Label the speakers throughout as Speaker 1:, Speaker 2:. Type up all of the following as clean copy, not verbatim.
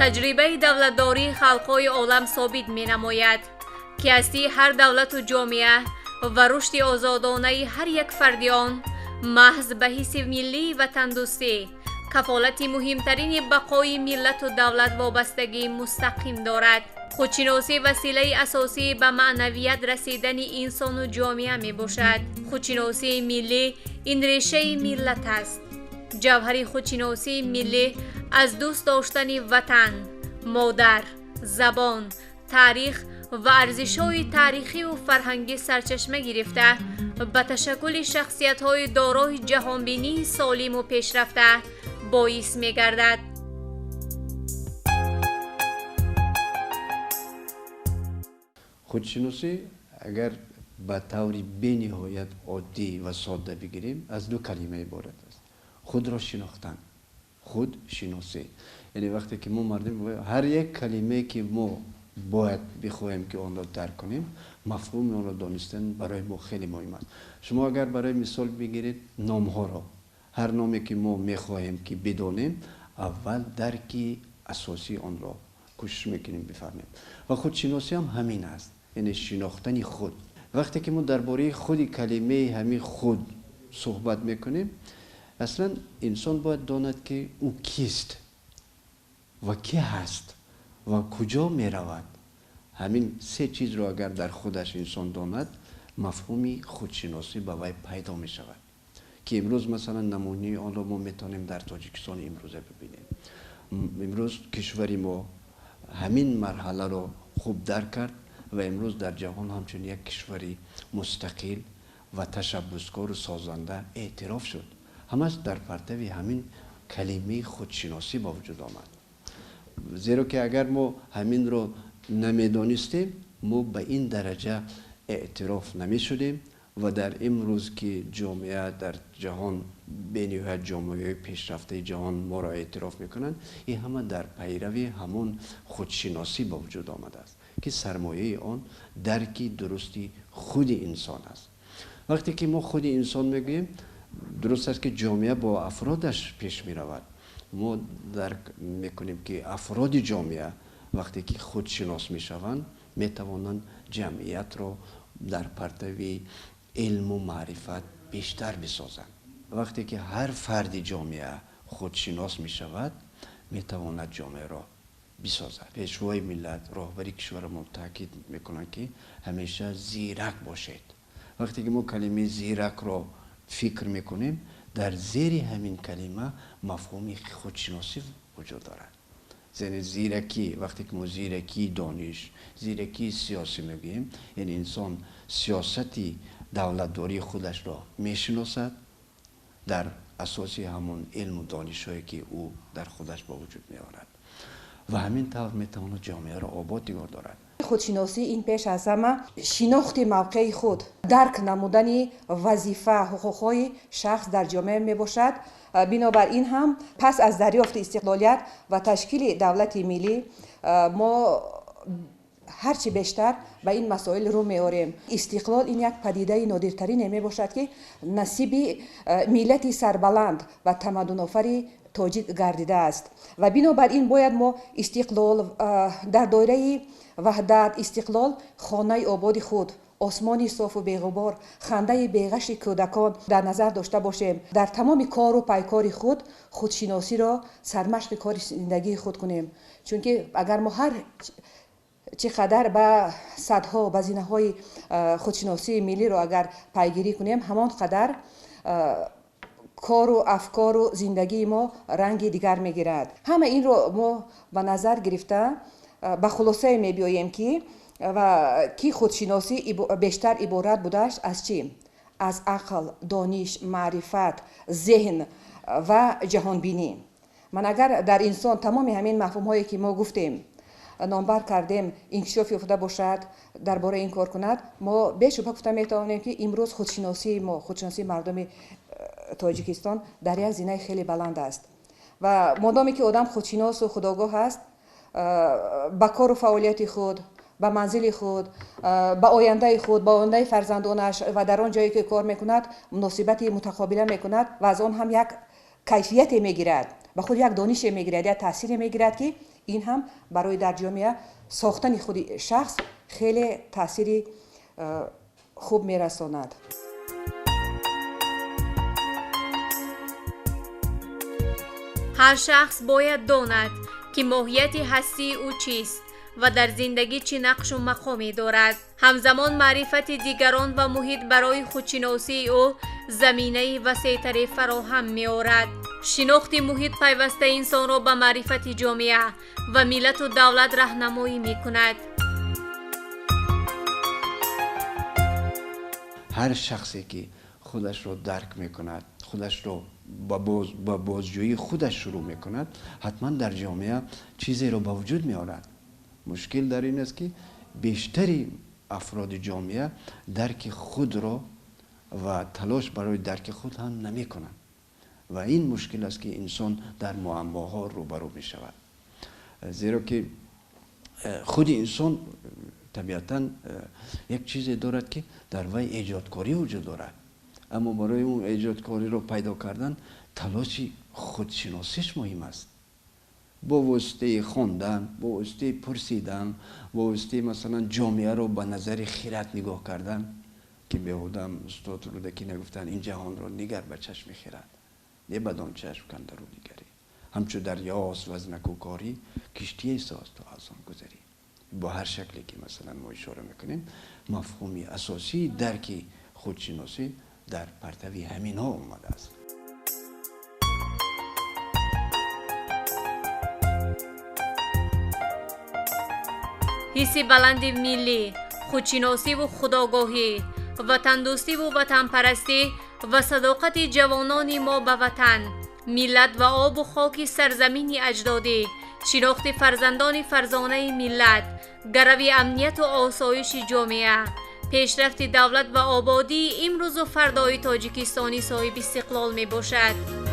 Speaker 1: تجربه دولتداری خلق‌های عالم ثابت می‌نماید که هستی هر دولت و جامعه و رشد آزادانه هر یک فرد آن محض به حس ملی و تندرستی کفالت مهمترین بقای ملت و دولت وابستگی مستقیم دارد. خودشناسی وسیله اساسی به معنویت رسیدن انسان و جامعه می باشد. خودشناسی ملی این ریشه ملت است. جوهر خودشناسی ملی از دوست داشتن وطن، مادر، زبان، تاریخ و ارزش‌های تاریخی و فرهنگی سرچشمه گرفته به تشکل شخصیت‌های دارای جهانبینی سالم و پیشرفته باعث می‌گردد.
Speaker 2: خودشناسی اگر به طوری بی‌نهایت عادی و ساده بگیریم از دو کلمه عبارت است. خود را شناختن، خود شناسی. یعنی وقتی که ما مردم هر یک کلمه که ما باید بخوایم که آن را درک کنیم، مفهوم آن را دانستن برای ما خیلی مهم است. شما اگر برای مثال بگیرید نام ها را، هر نامی که ما میخواهیم که بدانیم، اول درکی اساسی آن را کوشش میکنیم بفهمیم. و خودشناسی هم همین است، یعنی شناختن خود. وقتی که ما درباره خود کلمه همین خود صحبت میکنیم، اصلا انسان باید داند که او کیست و کی هست و کجا می رود. همین سه چیز را اگر در خودش انسان داند، مفهومی خودشناسی به وی پیدا می شود که امروز مثلا نمونه آن را ما میتونیم در تاجیکستان امروزه ببینیم. امروز کشوری ما همین مرحله را خوب درک کرد و امروز در جهان همچون یک کشوری مستقل و تشبثکار و سازنده اعتراف شد. همش در پرتو همین کلمه خودشناسی با وجود آمد. زیرا که اگر ما همین رو نمیدانستیم، ما به این درجه اعتراف نمی شدیم و در امروز که جامعه در جهان بین‌المللی جامعه پیشرفته جهان ما را اعتراف میکنند، این همه در پیروی همون خودشناسی با وجود آمده است که سرمایه آن درکی درستی خود انسان است. وقتی که ما خود انسان میگوییم، درست است که جامعه با افرادش پیش می رود. ما درک میکنیم که افراد جامعه وقتی که خودشناس می شوند، می توانند جمعیت را در پرتو علم و معرفت بیشتر بسازند. وقتی که هر فرد جامعه خودشناس می شود، می تواند جامعه را بسازد. پیشوای ملت، راهبری کشور ما تاکید میکنند که همیشه زیرک باشید. وقتی که ما کلمه زیرک را فکر میکنیم، در زیر همین کلمه مفهومی خودشناسی وجود دارد. یعنی زیرکی، وقتی که ما زیرکی دانش، زیرکی سیاسی میگیم، یعنی انسان سیاستی دولتداری خودش را میشناسد در اساس همون علم و دانش‌هایی که او در خودش با وجود میآورد و همین طور میتواند جامعه را آباد نگاه دارد.
Speaker 3: خودشناسی این پیش از همه شناخت موقع خود، درک نمودن وظیفه حقوقهای شخص در جامعه می باشد. بنابراین هم پس از دریافت استقلالیت و تشکیل دولت ملی ما هرچی بیشتر به این مسائل رو میاریم. استقلال این یک پدیده نادرترین می باشد که نصیب ملت سربلند و تمدن آفر تاجیک گردیده است و بنابراین باید ما استقلال در دایره وحدت، استقلال خانه آباد خود، آسمانی صاف و بی‌غبار، خنده بیغش کودکان در نظر داشته باشیم. در تمام کار و پیکار خود خودشناسی را سرمشق کار زندگی خود کنیم، چون که اگر ما هر چقدر به صدها هزینه‌های خودشناسی ملی را اگر پیگیری کنیم، همان قدر کار و افکار و زندگی ما رنگ دیگر میگیرد. همه این رو ما به نظر گرفته به خلاصه می بیاییم که خودشناسی بیشتر عبارت بودش از چی؟ از عقل، دانش، معرفت، ذهن و جهانبینی. من اگر در انسان تمام همین مفهوم هایی که ما گفتیم نامبر کردیم انکشاف یافته باشد، درباره این کار کند، ما به شبه گفته میتوانیم که امروز خودشناسی ما، خودشناسی مردم تاجیکستان در یک زینه خیلی بلند است و مادامی که آدم خودشناس و خودآگاه است، با کار و فعالیت خود، به منزل خود، به آینده خود، به آینده فرزندانش و در آن جایی که کار میکند مناسبت متقابله میکند و از آن هم یک کیفیت میگیرد، به خود یک دانش میگیرد، یک تاثیر میگیرد که این هم برای در جامعه ساختن خود شخص خیلی تاثیری خوب میرساند.
Speaker 1: هر شخص باید داند که ماهیت هستی او چیست و در زندگی چه نقش و مقامی دارد. همزمان معرفت دیگران و محیط برای خودشناسی او زمینه وسیع‌تری فراهم می‌آورد. شناخت محیط پیوسته انسان را به معرفت جامعه و ملت و دولت راهنمایی می‌کند.
Speaker 2: هر شخصی که خودش رو درک میکند، خودش رو با بازجویی خودش شروع میکند، حتما در جامعه چیزی رو به وجود میارد. مشکل در این است که بیشتری افراد جامعه درک خود رو و تلاش برای درک خود هم نمی کنند و این مشکل است که انسان در معماها روبرو می شود. زیرا که خود انسان طبیعتاً یک چیزی دارد که در وی ایجادکاری وجود دارد، اما برای اون ایجادکاری رو پیدا کردن تلاش خودشناسیش مهم است. با واسطه خواندن، با واسطه پرسیدن، با واسطه مثلا جامعه رو با نظر خیرت نگاه کردن که بهودم استاد رودکی نگفتن این جهان رو نگر به چشم خیرت، نه بدان چشم کند رو نگری، همچو دریاست و از نکوکاری کشتی ساز تو از آن گذری. با هر شکلی که مثلا ما اشاره میکنیم مفهومی اساسی درک خودشناسی در پرتوی همین ها اومده است.
Speaker 1: حس بلند ملی، خودشناسی و خودآگاهی، وطندوستی و وطن پرستی و صداقت جوانان ما به وطن، ملت و آب و خاک سرزمین اجدادی، شناخت فرزندان فرزانه ملت، گروی امنیت و آسایش جامعه، پیشرفت دولت و آبادی امروز و فردای تاجیکستانی صاحب استقلال می باشد.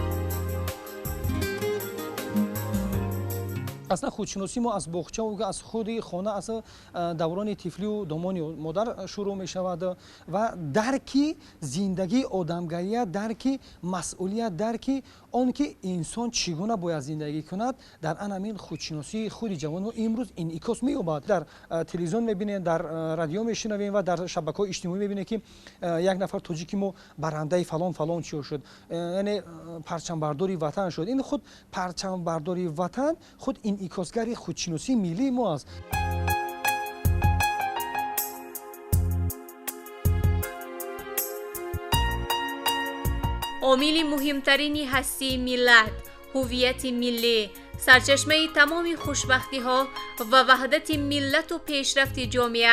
Speaker 4: اصلا خودشناسی ما از باغچه و از خود خانه، از دوران طفلی و دامان مادر شروع می شود و درکی زندگی آدمگری، درکی مسئولیت، درکی آن که انسان چگونه باید زندگی کند، در همین خودشناسی خود جوان امروز انعکاس می‌یابد. در تلویزیون می‌بینید، در رادیو می‌شنویم و در شبکه‌های اجتماعی می‌بینید که یک نفر تاجیکی ما برنده فلان چی شد، یعنی پرچم برداری وطن شد. این خود پرچم برداری وطن خود انعکاسگر خودشناسی ملی ما است.
Speaker 1: عامل مهمترین هستی ملت، هویت ملی، سرچشمه تمام خوشبختی ها و وحدت ملت و پیشرفت جامعه،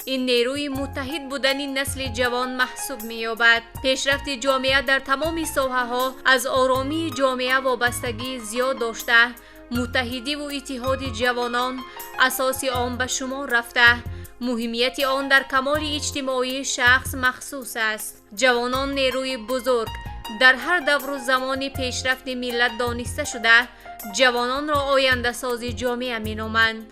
Speaker 1: این نیروی متحد بودن نسل جوان محسوب می یابد. پیشرفت جامعه در تمام ساحه ها از آرامی جامعه وابستگی زیاد داشته، متحدی و اتحاد جوانان اساس آن به شمار رفته، مهمیت آن در کمال اجتماعی شخص مخصوص است. جوانان نیروی بزرگ در هر دور و زمان پیشرفت ملت دانسته شده، جوانان را آینده ساز جامعه می نامند.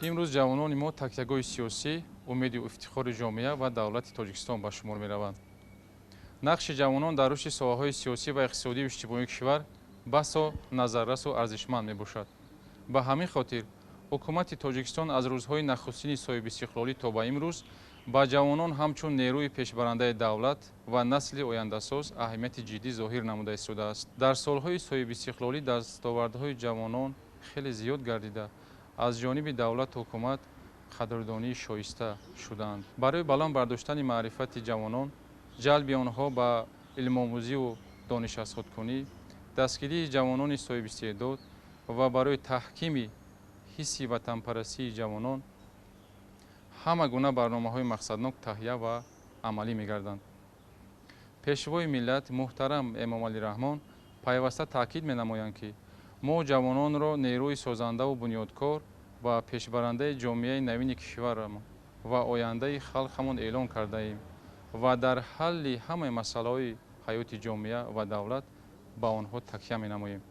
Speaker 5: امروز جوانان ما تک‌تک‌های سیاسی امید و افتخار جامعه و دولت تاجیکستان به شمار می‌روند. نقش جوانان در رشد ساحه‌های سیاسی و اقتصادی و اجتماعی کشور بسا نظررس و ارزشمند میباشد. به همین خاطر حکومت تاجیکستان از روزهای نخستین صاحب استقلالی تا به امروز با جوانان همچون نیروی پیشبرنده دولت و نسل آینده‌ساز اهمیت جدی ظاهر نموده ایستاده است. در سالهای صاحب استقلالی دستاوردهای جوانان خیلی زیاد گردیده از جانب دولت و حکومت قدردانی شایسته شدند. برای بلند برداشتن معرفت جوانان، جلب آنها به علم آموزی و دانش از خودکنی، دستگیری جوانان صاحب استعداد و برای تحکیم حس وطن پرستی جوانان همه گونه برنامه‌های مقصدناک تهیه و عملی می‌گردند. پیشوای ملت محترم امام علی رحمان پیوسته تاکید می‌نمایند که ما جوانان را نیروی سازنده و بنیادکار و پیشبرنده جامعه نوین کشور و آینده خلقمان اعلان کرده ایم و در حل همه مسائل حیات جامعه و دولت با آنها تکیه می‌نماییم.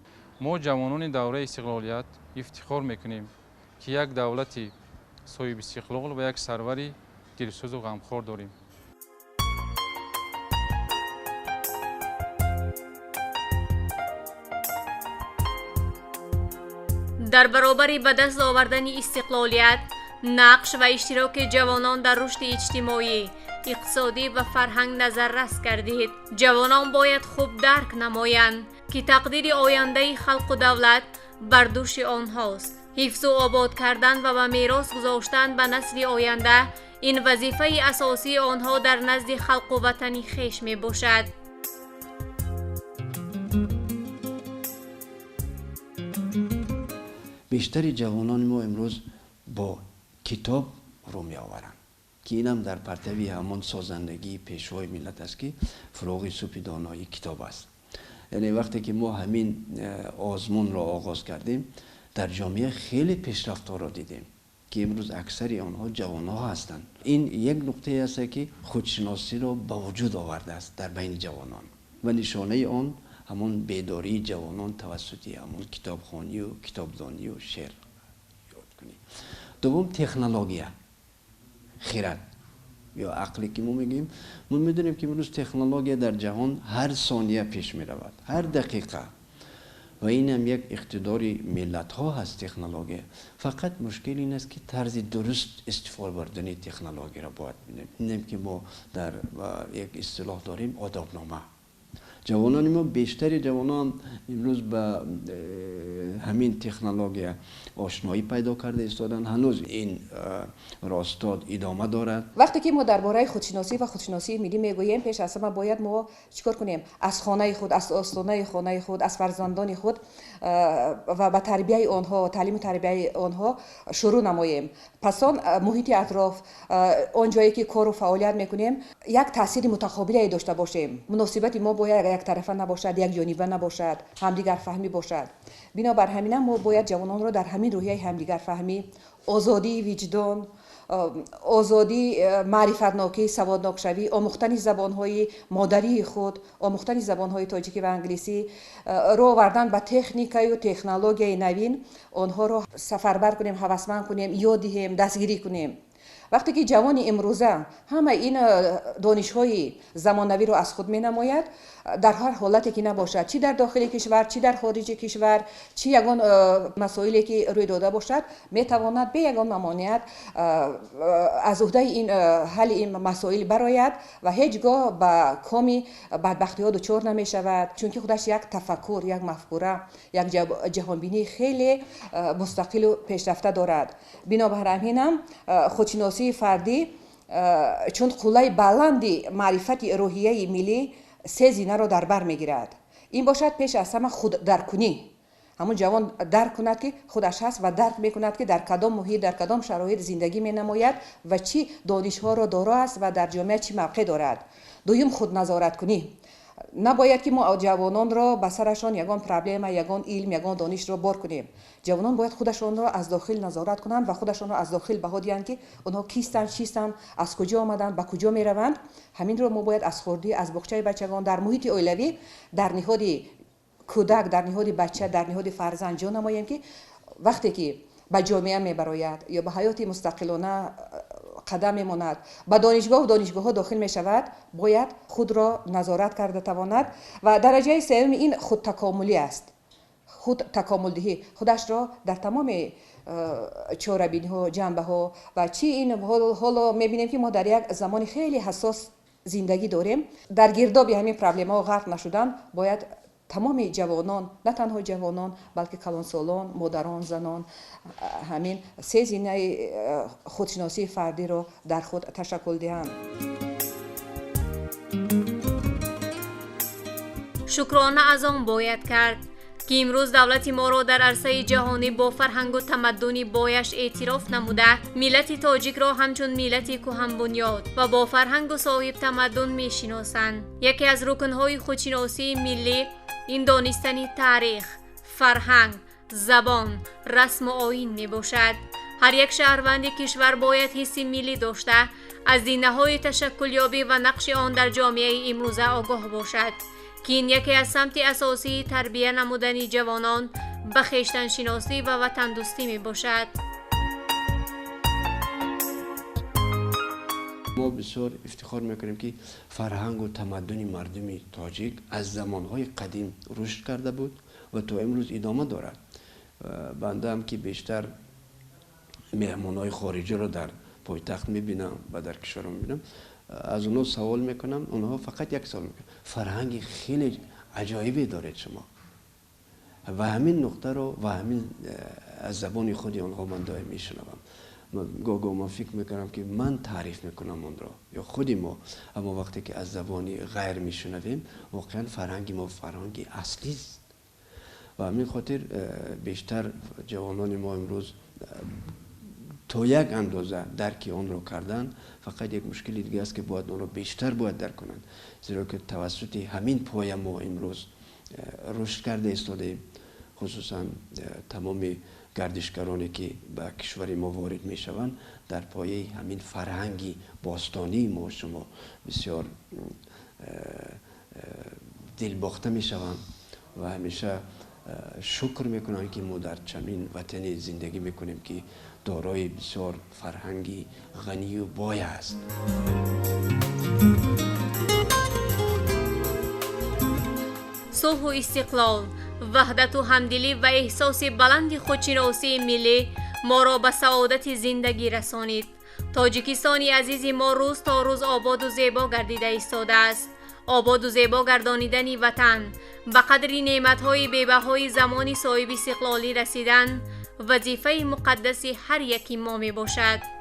Speaker 5: ما جوانان دوره استقلالیت افتخار می‌کنیم که یک دولتی صاحب استقلال و یک سروری دلسوز و غمخوار داریم.
Speaker 1: در برابر به دست آوردن استقلالیت، نقش و اشتراک جوانان در رشد اجتماعی، اقتصادی و فرهنگ نظررس کردید. جوانان باید خوب درک نمایند که تقدیر آینده خلق و دولت بر دوش آنهاست. حفظ و آباد کردن و به میراث گذاشتن به نسل آینده این وظیفه اساسی آنها در نزد خلق و وطن خویش می باشد.
Speaker 2: بیشتر جوانان ما امروز با کتاب رو می آورند که اینم در پرتوی همان سازندگی پیشوای ملت است که فروغ سوپ دانایی کتاب است. یعنی وقتی که ما همین آزمون را آغاز کردیم در جامعه خیلی پیشرفت ها را دیدیم که امروز اکثر آنها جوان ها هستند. این یک نقطه است که خودشناسی را به وجود آورده است در بین جوانان و نشانه آن همون بیداری جوانان توسط همون کتابخوانی و کتابدانی و شعر یاد کنی. دوم تکنولوژی، خرد یا عقلی که ما میگیم، ما میدونیم که امروز تکنولوژی در جهان هر ثانیه پیش می رود، هر دقیقه، و این هم یک اقتدار ملت ها هست تکنولوژی. فقط مشکل این است که طرز درست استفاده بردن تکنولوژی را باید ببینیم که ما در یک اصطلاح داریم آدابنامه. جوانان ما، بیشتر جوانان امروز به همین تکنولوژی آشنایی پیدا کرده ایستادن. هنوز این راستاد ادامه دارد.
Speaker 3: وقتی که ما درباره خودشناسی و خودشناسی ملی میگوییم، پیش از همه باید ما چیکار کنیم؟ از خانه خود، از آستانه خانه خود، از فرزندان خود و به تربیت آنها، تعلیم تربیت آنها شروع نماییم. پس آن محیط اطراف، آن جایی که کار و فعالیت میکنیم، یک تاثیر متقابلی داشته باشیم. مناسبت ما باید یک طرفه نباشد، یک جانبه نباشد، همدیگر فهمی باشد. بنابر همین ما باید جوانان را در همین روحیه همدیگر فهمی، آزادی وجدان، آزادی معرفتناکی، سوادناک شوی، آموختن زبانهای مادری خود، آموختن زبانهای تاجیکی و انگلیسی، رو آوردن به تکنیک و تکنولوژی نوین، آنها را سفربر کنیم، هوسمند کنیم، یاد دهیم، دستگیری کنیم. وقتی که جوان امروزه همه این دانش‌های زمانوی رو از خود می‌نماید، در هر حالتی که نباشد، چی در داخل کشور، چی در خارج کشور، چی یگان مسائلی که روی داده باشد، می‌تواند به یگان ممانعت از عهده این حل این مسائل برآید و هیچگاه به کامی بدبختی‌ها دچار نمی‌شود، چون که خودش یک تفکر، یک مفکوره، یک جهانبینی خیلی مستقل و پیشرفته دارد. بنابر همین خودشناسی فردی چون قله بلندی معرفت روحیه ملی سه زینه را در بر میگیرد. این باشد پیش از همه خود درکنی. همون جوان درک کند که خودش هست و درک میکند که در کدام محیط، در کدام شرایط زندگی می نماید و چی دانش ها را دارا است و در جامعه چی موقع دارد. دوم خود نظارت کنی. نباید که ما جوانان را به سرشان یگان پرابلم، یگان علم، یگان دانش را بار کنیم. جوانان باید خودشان را از داخل نظارت کنند و خودشان را از داخل بهادیند که آنها کیستند، چیستند، از کجا آمدند، به کجا می روند. همین را ما باید از خوردی، از بخچه بچگان، در محیط اولیوی، در نهاد کودک، در نهاد بچه، در نهاد فرزند جا نماییم که وقتی که به جامعه می براید یا به حیات مستقلانه قدم میماند، به دانشگاه و دانشگاه ها داخل می شود، باید خود را نظارت کرده تواند. و درجه سوم این خود تکاملی است. خود تکامل دهی، خودش را در تمام چاره‌بینی ها، جنبه ها و چی این حالا میبینیم که ما در یک زمان خیلی حساس زندگی داریم. در گرداب همین پرابلم ها غرق نشدن، باید تمام جوانان، نه تنها جوانان بلکه کلانسالان، مادران، زنان، همین سه زینه خودشناسی فردی را در خود تشکل دهند.
Speaker 1: شکرانه از آن باید کرد که امروز دولت ما را در عرصه جهانی با فرهنگ و تمدنی بایش اعتراف نموده، ملت تاجیک را همچون ملتی کهن بنیاد و با فرهنگ و صاحب تمدن میشناسند. یکی از رکنهای خودشناسی ملی این دانستن تاریخ، فرهنگ، زبان، رسم و آیین می باشد. هر یک شهروند کشور باید حس ملی داشته، از زینه‌های تشکلیابی و نقش آن در جامعه امروزه آگاه باشد که این یکی از سمت اساسی تربیت نمودن جوانان به خویشتن شناسی و وطن دوستی می باشد.
Speaker 2: ما بسیار افتخار میکنیم که فرهنگ و تمدن مردم تاجیک از زمانهای قدیم رشد کرده بود و تا امروز ادامه دارد. بنده هم که بیشتر مهمانای خارجی رو در پایتخت میبینم و در کشور میبینم، از اونها سوال میکنم، اونها فقط یک سوال میکنم: فرهنگ خیلی عجایبی دارید شما. و همین نقطه رو و همین از زبان خود آنها من دائم میشنوم. گاهی من فکر میکنم که من تعریف میکنم اون رو یا خودی ما، اما وقتی که از زبانی غیر میشنویم واقعا فرهنگ ما فرهنگ اصلی است. و همین خاطر بیشتر جوانان ما امروز تا یک اندازه درک آن رو کردن. فقط یک مشکل دیگه است که باید آن رو بیشتر باید درک کنند، زیرا که توسط همین پایه ما امروز رشد کرده ایستادیم. خصوصا تمام گردشگرانی که به کشور ما وارد می شوند در پایه همین فرهنگی باستانی ما شما بسیار دلباخته می شوند و همیشه شکر میکنن که ما در چنین وطنی زندگی میکنیم که دارای بسیار فرهنگی غنی و بای است.
Speaker 1: صلح و استقلال، وحدت و همدلی و احساس بلند خودشناسی ملی ما را به سعادت زندگی رسانید. تاجیکستانی عزیز ما روز تا روز آباد و زیبا گردیده ایستاده است. آباد و زیبا گردانیدن وطن به قدر نعمت‌های بی‌بهای زمانی صاحب استقلالی رسیدن وظیفه مقدس هر یکی ما می باشد.